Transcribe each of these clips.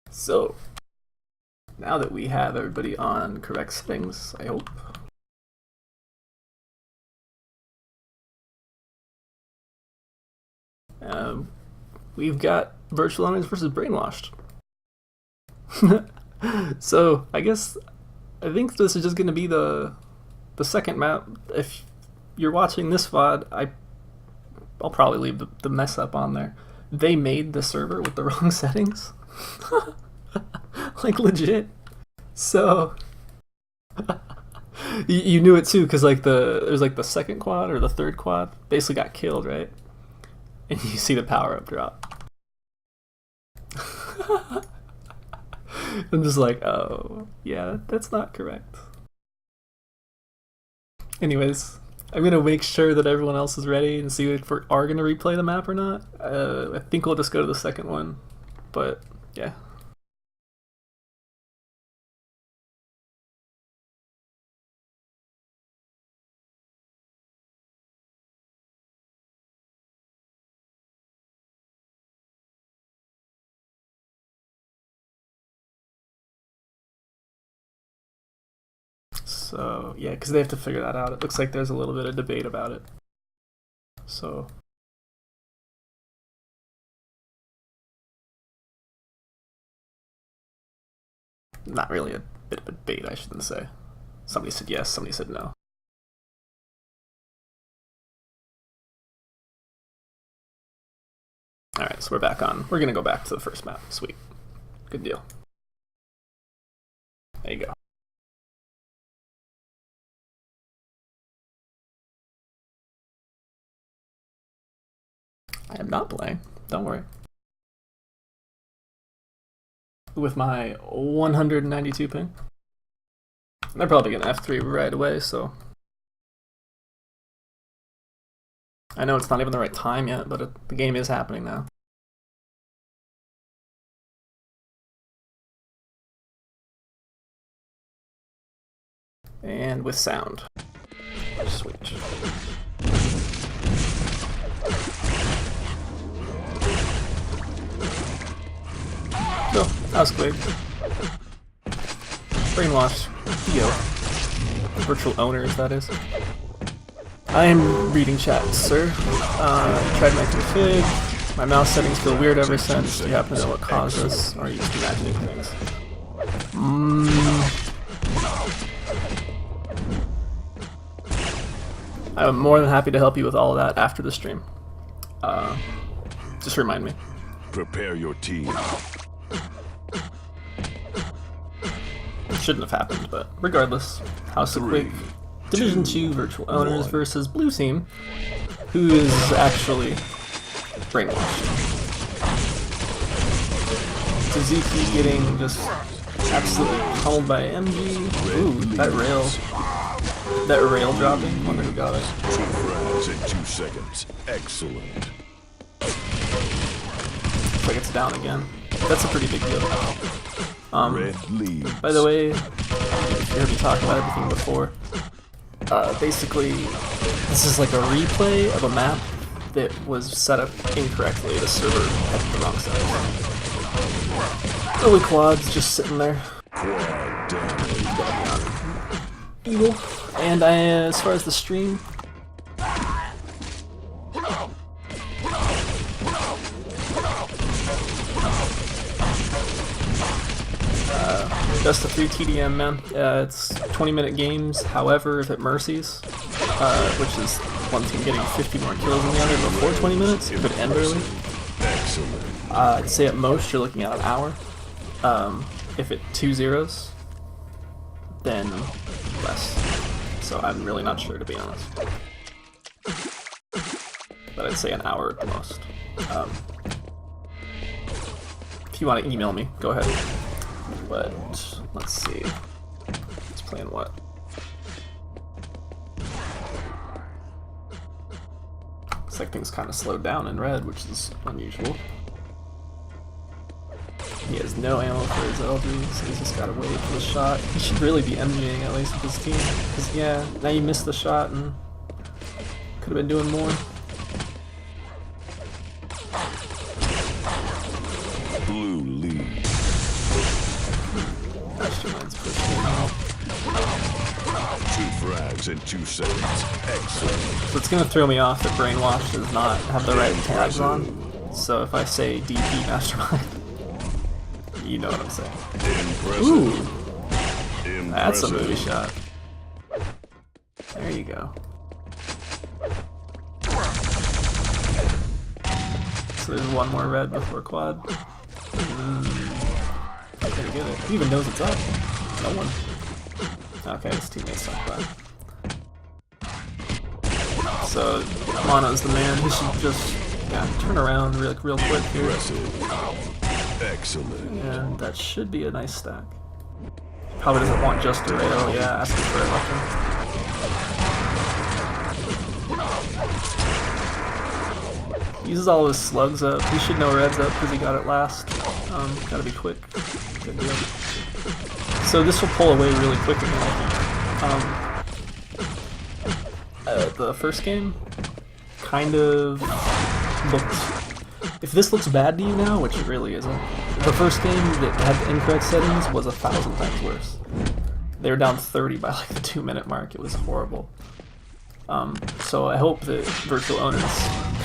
So, now that we have everybody on correct settings, I hope. We've got virtual owners versus brainwashed. So, I think this is just going to be the second map. If you're watching this VOD, I'll probably leave the mess up on there. They made the server with the wrong settings. Like, legit. So you knew it too, because like there's like the second quad or the third quad basically got killed, right? And you see the power-up drop. I'm just like, oh yeah, that's not correct. Anyways, I'm gonna make sure that everyone else is ready and see if we are gonna replay the map or not. I think we'll just go to the second one, but yeah. So yeah, because they have to figure that out. It looks like there's a little bit of debate about it. So not really a bit of a debate, I shouldn't say. Somebody said yes, somebody said no. Alright, so we're back on. We're gonna go back to the first map. Sweet. Good deal. There you go. I am not playing. Don't worry. With my 192 ping. They're probably gonna F3 right away, so. I know it's not even the right time yet, but the game is happening now. And with sound. Switch. So, that was Quake. Brainwash. Theo. Virtual owners, that is. I am reading chat, sir. Tried my config. My mouse settings feel weird ever since. Do you happen to know what caused this? Or are you just imagining things? I'm more than happy to help you with all of that after the stream. Just remind me. Prepare your team. Shouldn't have happened, but regardless, House of Quake, Division 2 virtual owners versus Blue Team, who is actually brainwashed. Suzuki getting just absolutely pummeled by MG. Ooh, that rail dropping. Wonder who got it. 2 frags in 2 seconds. Excellent. Looks like it's down again. That's a pretty big deal. By the way, if you heard me talk about everything before, basically, this is like a replay of a map that was set up incorrectly. The server had the wrong setting. Early quads just sitting there. Evil. And as far as the stream, best of 3 TDM, man. It's 20-minute games. However, if it mercies, which is one team getting 50 more kills than the other before 20 minutes, it could end early. I'd say at most you're looking at an hour. If it 2 zeros, then less. So I'm really not sure, to be honest. But I'd say an hour at the most. If you want to email me, go ahead. But let's see. It's playing what? Looks like things kind of slowed down in red, which is unusual. He has no ammo for his LG, so he's just gotta wait for the shot. He should really be MGing at least with his team. Because yeah, now you missed the shot and could have been doing more. Blue lead. Mastermind's pushing out. 2 frags in 2 seconds. Excellent. So it's gonna throw me off that Brainwash does not have the right tags on. So if I say DP Mastermind, you know what I'm saying. Impressive. Ooh, Impressive. that's a movie shot. There you go. So there's one more red before quad. How can I get it? He even knows it's up. No one. Okay, his teammates suck bad. So Mono's the man. He should just turn around real quick here. Impressive. Excellent. And that should be a nice stack. Probably doesn't want just a rail. Yeah, asking for a weapon. Uses all his slugs up. He should know red's up because he got it last. Gotta be quick. Good deal. So this will pull away really quick again, I think. The first game kind of looked... If this looks bad to you now, which it really isn't, the first game that had the incorrect settings was 1,000 times worse. They were down 30 by like the 2-minute mark. It was horrible. So I hope that virtual owners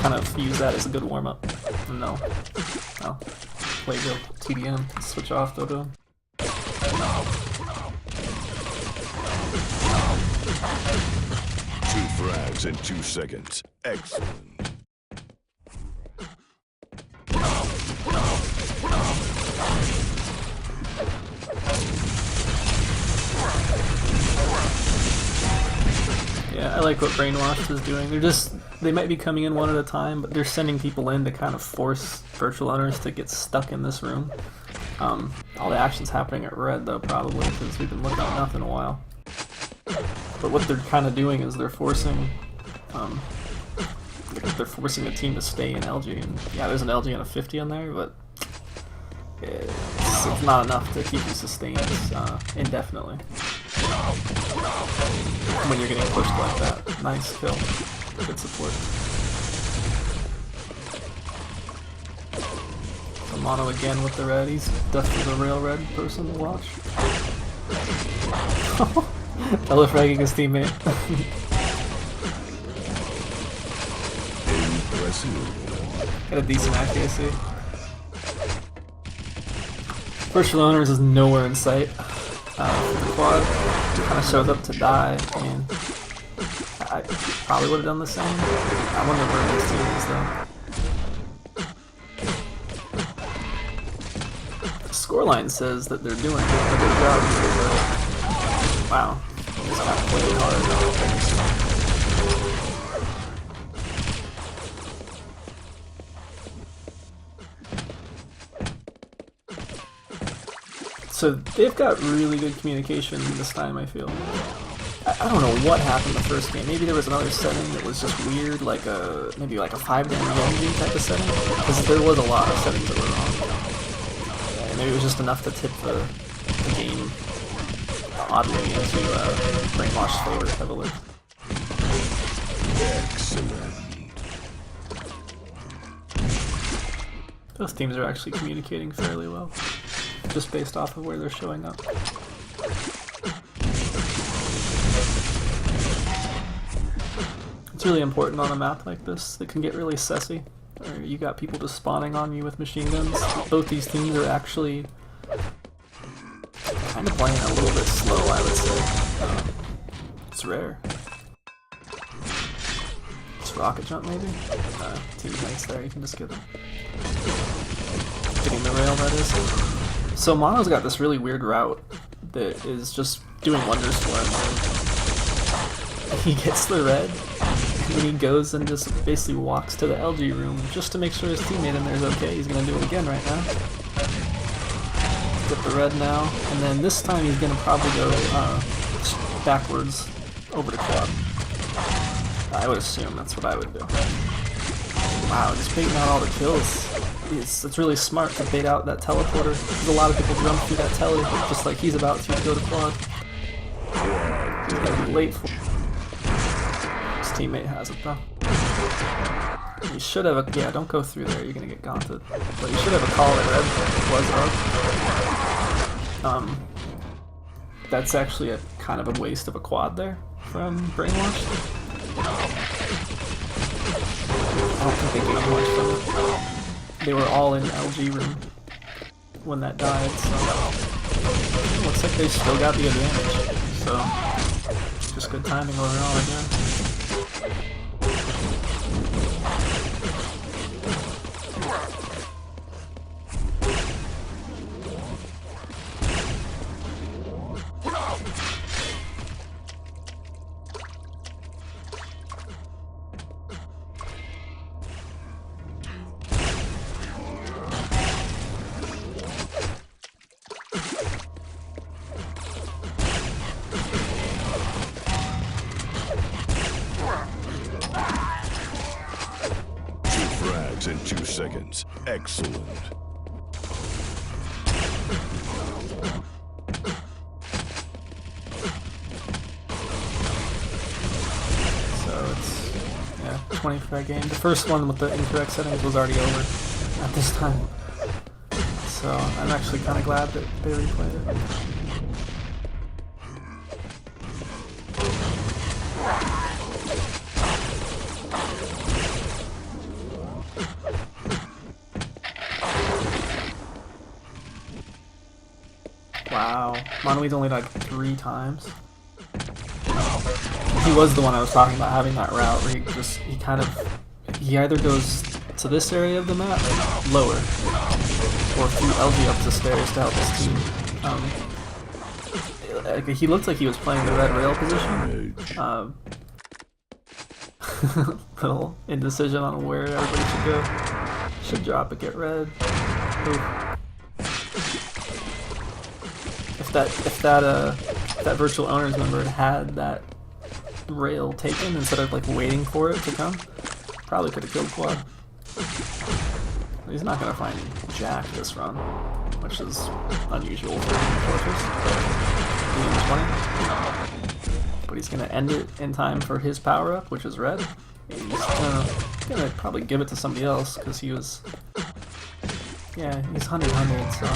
kind of use that as a good warm-up. No. QuakeLive TDM. Switch off though to him. 2 frags in 2 seconds. Excellent. Yeah, I like what Brainwashed is doing. They might be coming in one at a time, but they're sending people in to kind of force virtual owners to get stuck in this room. All the action's happening at red though, probably, because we've been looking at nothing in a while. But what they're kind of doing is they're forcing a team to stay in LG, and yeah, there's an LG and a 50 on there, but it's not enough to keep you sustained indefinitely. When you're getting pushed like that. Nice kill. Good support. So Mono again with the red. He's definitely the real red person to watch. Telefragging his teammate. Got a decent accuracy. Virtual owners is nowhere in sight. The quad kind of shows up to die. I mean, I probably would have done the same. I wonder where this team is though. The scoreline says that they're doing a good job. Wow, this got played hard. So they've got really good communication this time, I feel. I don't know what happened the first game. Maybe there was another setting that was just weird, like maybe like a 5 damage engine type of setting, because there was a lot of settings that were wrong. And maybe it was just enough to tip the game oddly into Brainwashed's favor heavily. Excellent. Those teams are actually communicating fairly well, just based off of where they're showing up. It's really important on a map like this that can get really sussy, or you got people just spawning on you with machine guns. Both these teams are actually kind of playing a little bit slow, I would say. It's rare. It's rocket jump maybe? Teammates there, you can just get them. Getting the rail, that is. So Mono's got this really weird route that is just doing wonders for him. He gets the red, and he goes and just basically walks to the LG room just to make sure his teammate in there is okay. He's gonna do it again right now. Get the red now, and then this time he's gonna probably go backwards over to quad. I would assume that's what I would do. Wow, just baiting out all the kills. It's really smart to bait out that teleporter. There's a lot of people jump through that tele, just like he's about to go to quad. He's gonna be late for his teammate has it though. You should have a don't go through there, you're gonna get gaunted. But you should have a call that red was up. that's actually a kind of a waste of a quad there from Brainwashed. I don't think they gained much from it. They were all in LG room when that died, so looks like they still got the advantage. So just good timing overall, I guess. 2 seconds. Excellent. So it's 20 for that game. The first one with the incorrect settings was already over at this time. So I'm actually kind of glad that they replayed it. Wow, Monolith only died 3 times. He was the one I was talking about having that route where he either goes to this area of the map, lower, or through LG up the stairs to help his team. He looked like he was playing the red rail position. Little indecision on where everybody should go. Should drop it, get red. Ooh. If that virtual owners member had that rail taken instead of like waiting for it to come, probably could have killed Quad. He's not gonna find Jack this run, which is unusual for Fortress. But he's gonna end it in time for his power up, which is red. He's gonna probably give it to somebody else because he was, he's 100-100, so.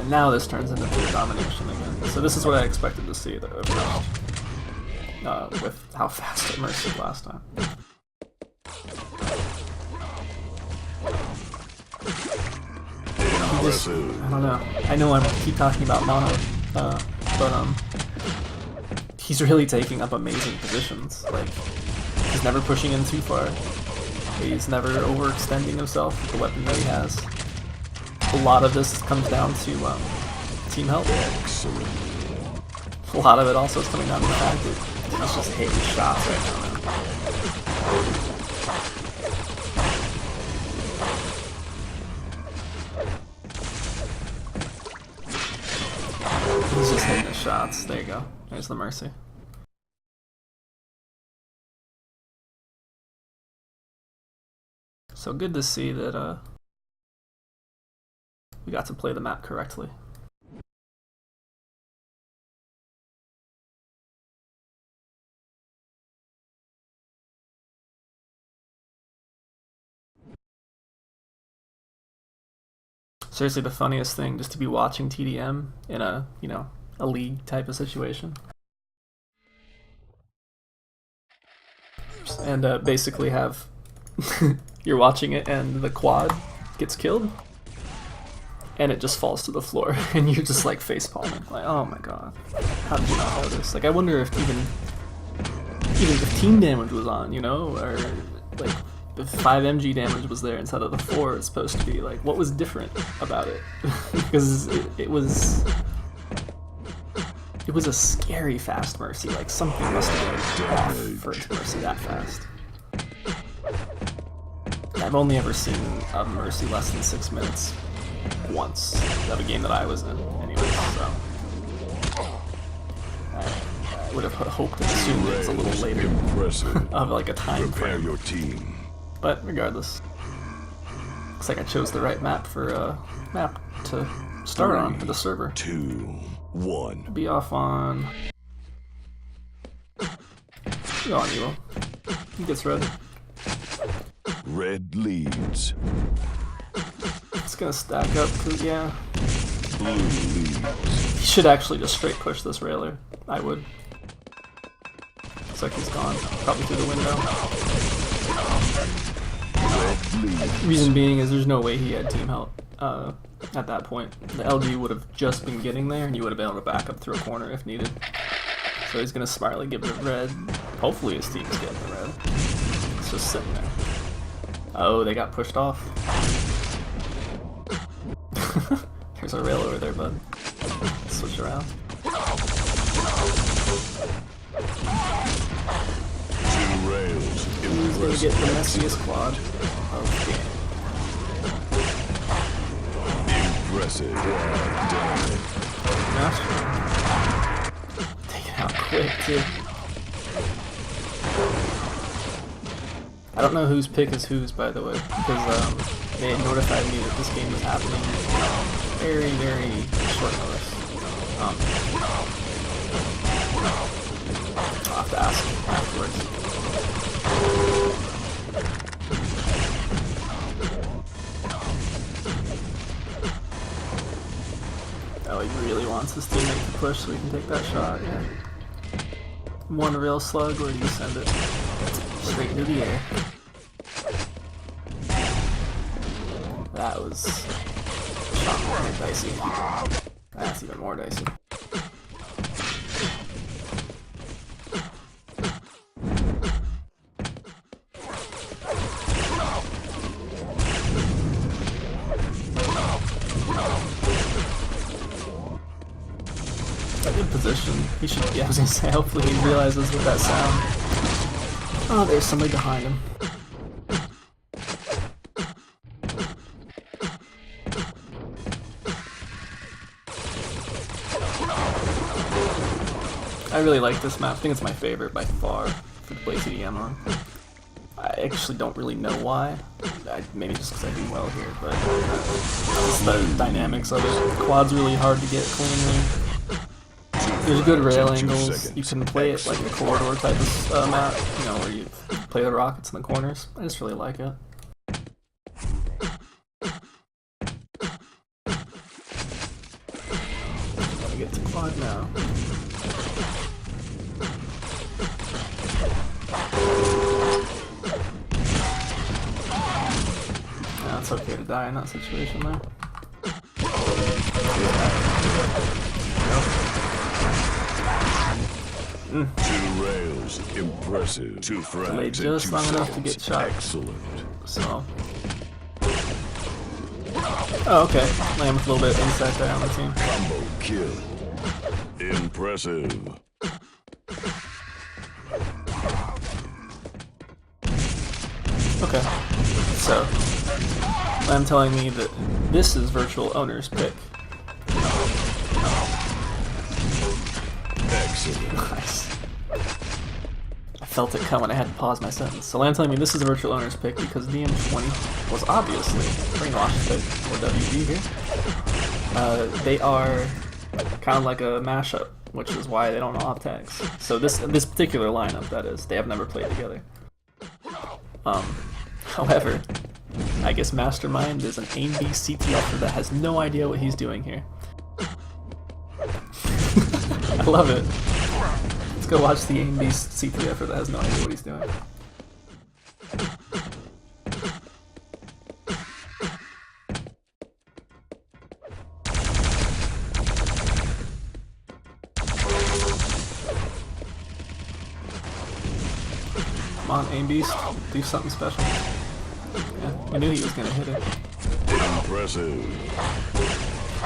And now this turns into pure domination again. So this is what I expected to see with how fast it merged last time. I don't know. I know I keep talking about Mono, but he's really taking up amazing positions. Like, he's never pushing in too far. He's never overextending himself with the weapon that he has. A lot of this comes down to team health. A lot of it also is coming down to the fact that he's just hitting shots right now. He's just hitting the shots. There you go. There's the Mercy. So good to see that we got to play the map correctly. Seriously, the funniest thing, just to be watching TDM in a, a league type of situation. And basically have, you're watching it and the quad gets killed, and it just falls to the floor, and you're just like face palming, like, oh my god, how did you not know this? Like, I wonder if even if team damage was on, or like the 5 MG damage was there instead of the 4 it's supposed to be. Like, what was different about it? Because it was a scary fast Mercy. Like, something must have been off for it to Mercy that fast. I've only ever seen a Mercy less than 6 minutes once of a game that I was in, anyway, so I would have hoped and assumed it was a little later of like a time frame. Your team. But regardless, looks like I chose the right map for map to start on for the server. 2, 1. Be off on. Go on, Evo. He gets red. Red leads. It's gonna stack up, cause Blue leads. He should actually just straight push this railer. I would. Looks like he's gone. Probably through the window. Reason being is there's no way he had team help at that point. The LG would have just been getting there and you would have been able to back up through a corner if needed. So he's going to smartly give it red. Hopefully his team's getting the red. It's just sitting there. Oh, they got pushed off. There's a rail over there, bud. Switch around. 2 rails. Who's going to get the messiest quad of the game? Impressive. Damn. Master. Taking out Quake, too. I don't know whose pick is whose, by the way, because they had notified me that this game was happening very, very short notice. I'll have to ask afterwards. Oh, he really wants his teammate to push so he can take that shot, yeah. One real slug, or do you send it straight into the air? That was shot more dicey. That's even more dicey. Good position. He should. Yeah, I was gonna say. Hopefully he realizes with that sound. Oh, there's somebody behind him. I really like this map. I think it's my favorite by far to play TDM on. I actually don't really know why. Maybe just because I do well here, but it's the dynamics of it. Quad's really hard to get cleanly. There's good rail angles. You can play it like a corridor type of map, you know, where you play the rockets in the corners. I just really like it. Gotta get to quad now. Nah, it's okay to die in that situation though. Two rails, impressive. 2 frags Delayed in just 2 long enough to seconds. get shot. Excellent. So. Oh, okay. Land with a little bit of insight there on the team. Combo kill. Impressive. Okay. So, I'm telling me that this is virtual owner's pick. Excellent. Nice. I felt it coming. I had to pause my sentence. So Lamb telling me this is a virtual owner's pick because DM20 was obviously BRAINWASHED pick, or WG here. They are kind of like a mashup, which is why they don't know op tags. So this particular lineup, that is, they have never played together. However, I guess Mastermind is an aim B CT offer that has no idea what he's doing here. I love it. Let's go watch the aim B CT effort that has no idea what he's doing. Come on, aim beast, do something special. Yeah, we knew he was gonna hit it. Impressive.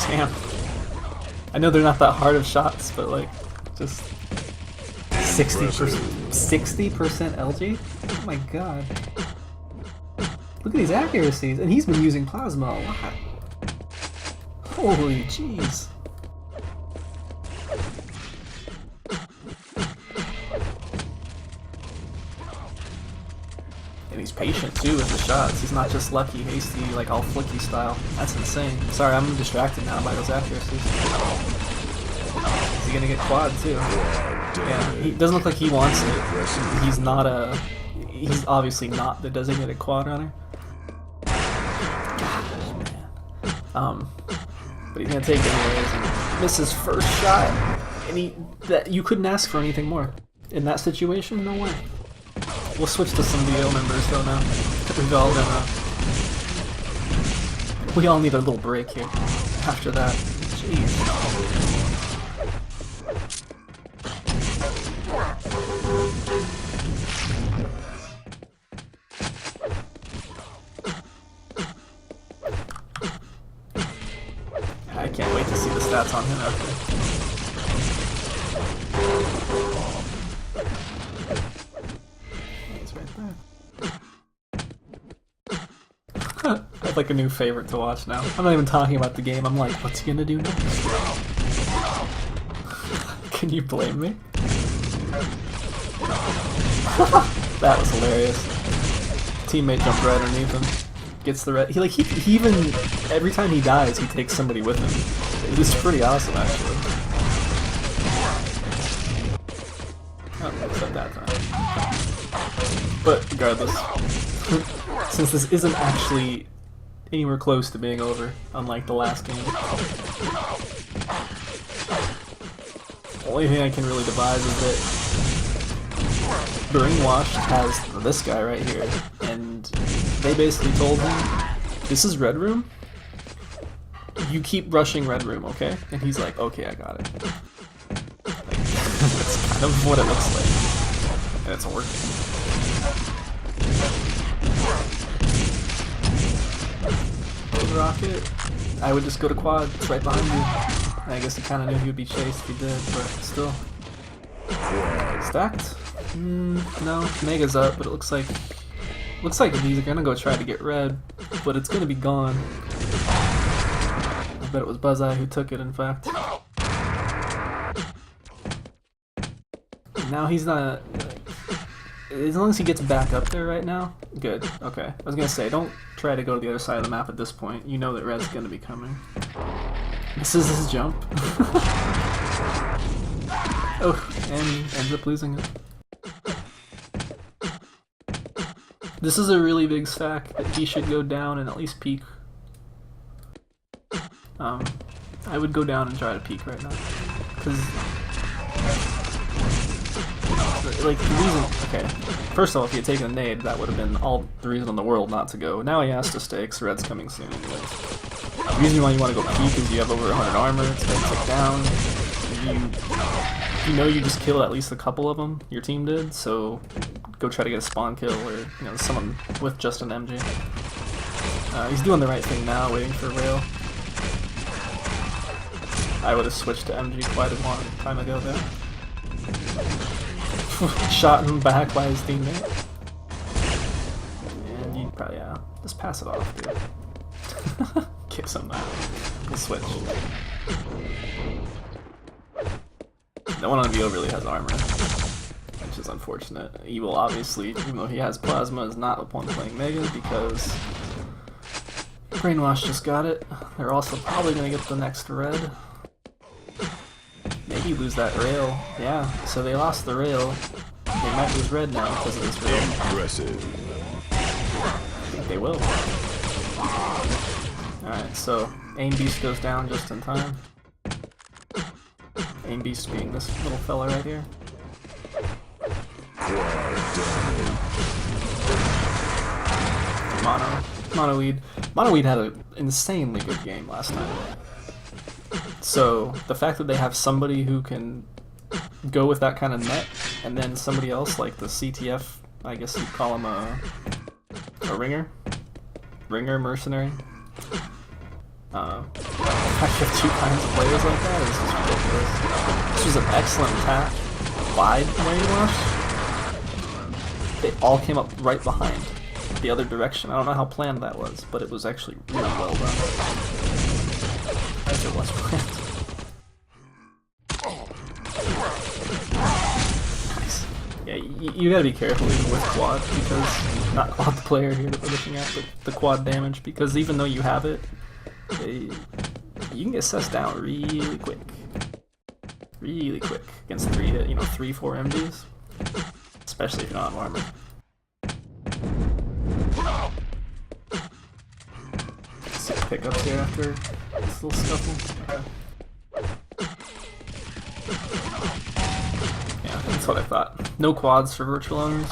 Damn. I know they're not that hard of shots, but like, just 60% LG? Oh my god. Look at these accuracies, and he's been using plasma a lot. Holy jeez. And he's patient too with the shots. He's not just lucky, hasty, like all flicky style. That's insane. Sorry, I'm distracted now by those accuracies. Is he gonna get quad too? Yeah, he doesn't look like he wants it. He's not a... He's obviously not the designated quad runner. Gosh, man. but he's gonna take it anyways and misses first shot. And you couldn't ask for anything more. In that situation, no way. We'll switch to some DO members though now. We all need a little break here after that. Jeez. I can't wait to see the stats on him after. He's right there. I have like a new favorite to watch now. I'm not even talking about the game, I'm like, what's he gonna do next? Can you blame me? That was hilarious. Teammate jumped right underneath him. Gets the red. He even every time he dies, he takes somebody with him. It was pretty awesome, actually. Oh, except that time. But regardless, since this isn't actually anywhere close to being over, unlike the last game, the only thing I can really devise is that Brainwashed has this guy right here, and they basically told him, this is Red Room, you keep rushing Red Room, okay? And he's like, okay, I got it. Like, that's kind of what it looks like. And it's working. Rocket, I would just go to quad, it's right behind you. I guess he kind of knew he would be chased if he did, but still. Stacked? No, Mega's up, but it looks like he's gonna go try to get red, but it's gonna be gone. I bet it was Buzzeye who took it, in fact. Now he's not... As long as he gets back up there right now, good. Okay. I was gonna say, don't try to go to the other side of the map at this point. You know that red's gonna be coming. This is his jump. Oh, and he ends up losing it. This is a really big stack that he should go down and at least peek. I would go down and try to peek right now. Because, like, the reason, okay, first of all, if he had taken a nade, that would have been all the reason in the world not to go. Now he has to stay, because red's coming soon anyways. The reason why you want to go peek is you have over 100 armor, it's going to tick down. You know you just killed at least a couple of them, your team did, so go try to get a spawn kill, or, you know, someone with just an MG. He's doing the right thing now, waiting for rail. I would have switched to MG quite a long time ago there. Shot him back by his teammate. And you probably, yeah, just pass it off, dude. Kick some back. We'll switch. No one on VO really has armor, which is unfortunate. Evil, obviously, even though he has plasma, is not the one playing Mega because Brainwash just got it. They're also probably going to get the next red. Maybe lose that rail. Yeah, so they lost the rail. They might lose red now because of this rail. Impressive. I think they will. Alright, so Aim Beast goes down just in time. Aim Beast being this little fella right here. Monoweed had an insanely good game last night. So the fact that they have somebody who can go with that kind of net, and then somebody else like the CTF, I guess you'd call him a ringer? Ringer mercenary? I have two kinds of players like that is just ridiculous. This was an excellent attack by Brainwash. They all came up right behind the other direction. I don't know how planned that was, but it was actually really well done. I think it was planned. Nice. Yeah, you gotta be careful even with quad, because, not quad the player here that we're looking at, but the quad damage, because even though you have it, you can get sussed down really quick. Really quick against 3-4 MGs. Especially if you don't have armor. pickups here after this little scuffle. Okay. Yeah, that's what I thought. No quads for virtual owners.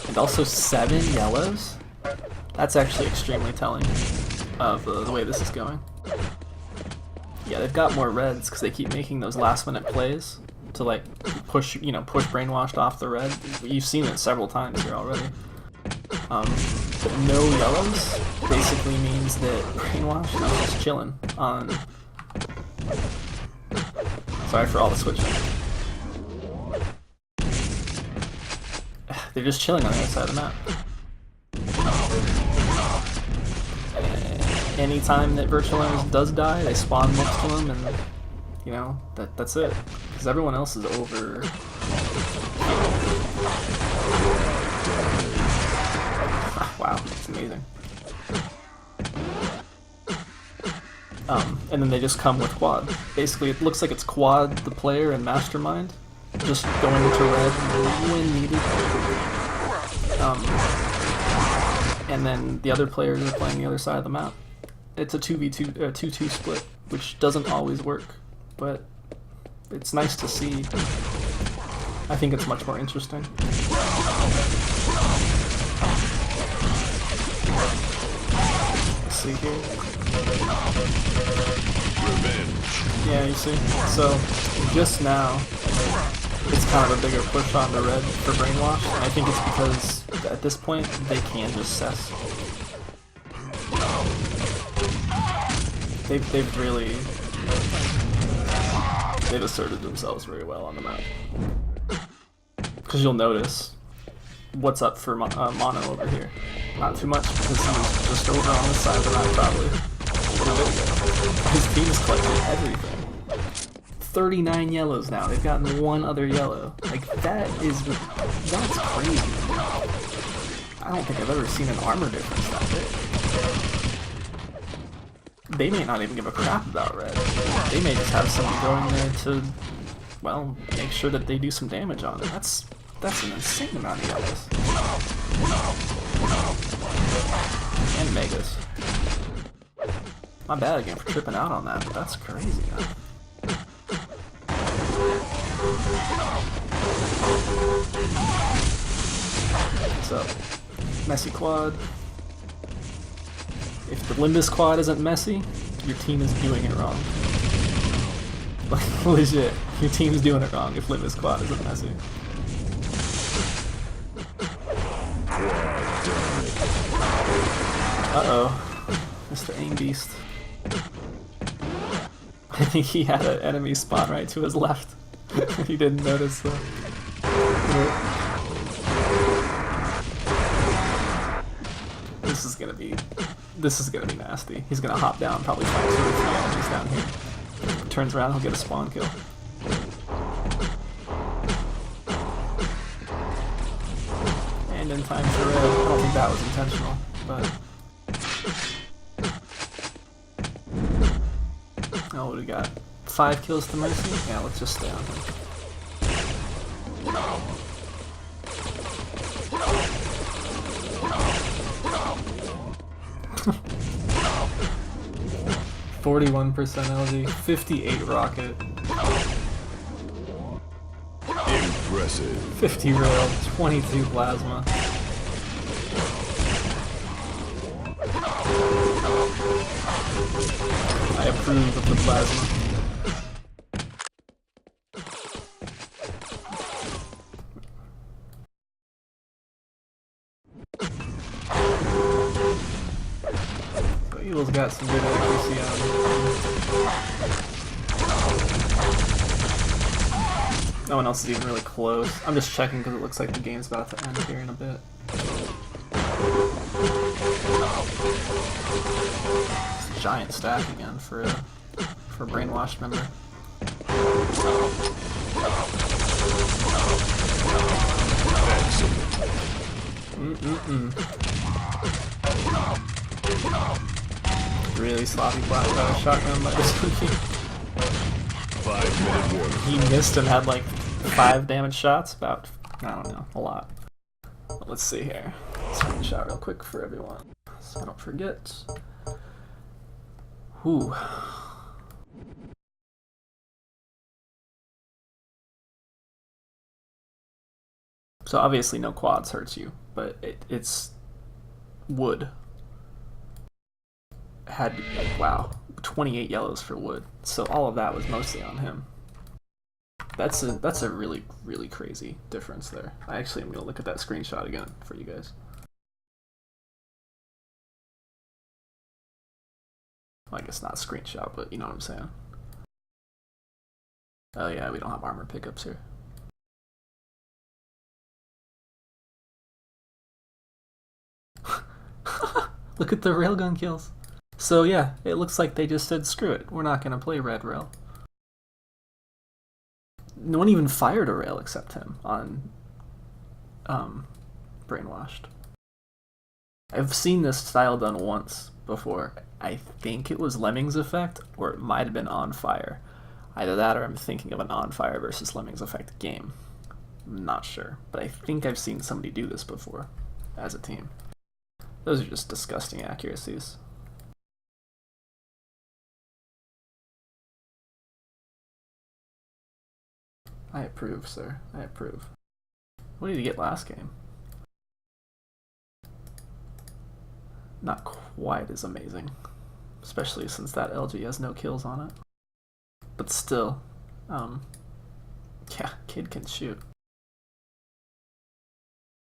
And also 7 yellows? That's actually extremely telling of the way this is going. Yeah, they've got more reds because they keep making those last minute plays to like push, push Brainwashed off the red. You've seen it several times here already. But no yellows basically means that Brainwashed is just chilling on... Sorry for all the switching. They're just chilling on the other side of the map. Anytime that virtual owners does die, they spawn next to them, and that's it. Because everyone else is over. Wow, it's amazing. And then they just come with quad. Basically, it looks like it's quad the player and mastermind, just going into red when needed. And then the other players are playing the other side of the map. It's a 2v2, 2-2 split, which doesn't always work, but it's nice to see. I think it's much more interesting. Let's see here. Yeah, you see? So, just now, it's kind of a bigger push on the red for Brainwash, and I think it's because at this point, they can just cess. They've really... They've asserted themselves very well on the map. Because you'll notice what's up for Mono over here. Not too much, because he's just over on this side of the map probably. His team has collected everything. 39 yellows now. They've gotten 1 other yellow. Like, that's crazy. I don't think I've ever seen an armor difference that big. They may not even give a crap about red. They may just have somebody going there to, well, make sure that they do some damage on it. That's an insane amount of yellows. And megas. Not bad again for tripping out on that, but that's crazy, man. What's up? Messy quad. If the Limbus quad isn't messy, your team is doing it wrong. Like, legit, your team's doing it wrong if Limbus quad isn't messy. Uh-oh. Mr. Aim Beast. I think he had an enemy spawn right to his left. He didn't notice though. This is gonna be nasty. He's gonna hop down, probably find 2 or 3 enemies down here. Turns around, he'll get a spawn kill. And in time for red. I don't think that was intentional, but... Oh, what do we got? 5 kills to Mercy? Yeah, let's just stay on him. 41% LG, 58 rocket. Impressive. 50 rail, 22 plasma. I approve of the plasma. Eagle's got some good accuracy on him. No one else is even really close. I'm just checking because it looks like the game's about to end here in a bit. It's a giant stack again for a Brainwashed member. Really sloppy shotgun by this rookie. 5-minute warning. He missed and had like 5 damage shots, about, I don't know, a lot. But let's see here. Screenshot real quick for everyone. so I don't forget. Whew. So obviously no quads hurts you, but it's wood. Had, like, wow, 28 yellows for wood. So all of that was mostly on him. That's a really, really crazy difference there. I actually am gonna look at that screenshot again for you guys. Well, I guess not screenshot, but you know what I'm saying. Oh yeah, we don't have armor pickups here. Look at the railgun kills. So yeah, it looks like they just said screw it, we're not gonna play red rail. No one even fired a rail except him on Brainwashed. I've seen this style done once before. I think it was Lemmings effect, or it might have been On Fire. Either that or I'm thinking of an On Fire versus Lemmings effect game. I'm not sure, but I think I've seen somebody do this before as a team. Those are just disgusting accuracies. I approve, sir. I approve. What did you get last game? Not quite as amazing. Especially since that LG has no kills on it. But still, yeah, kid can shoot.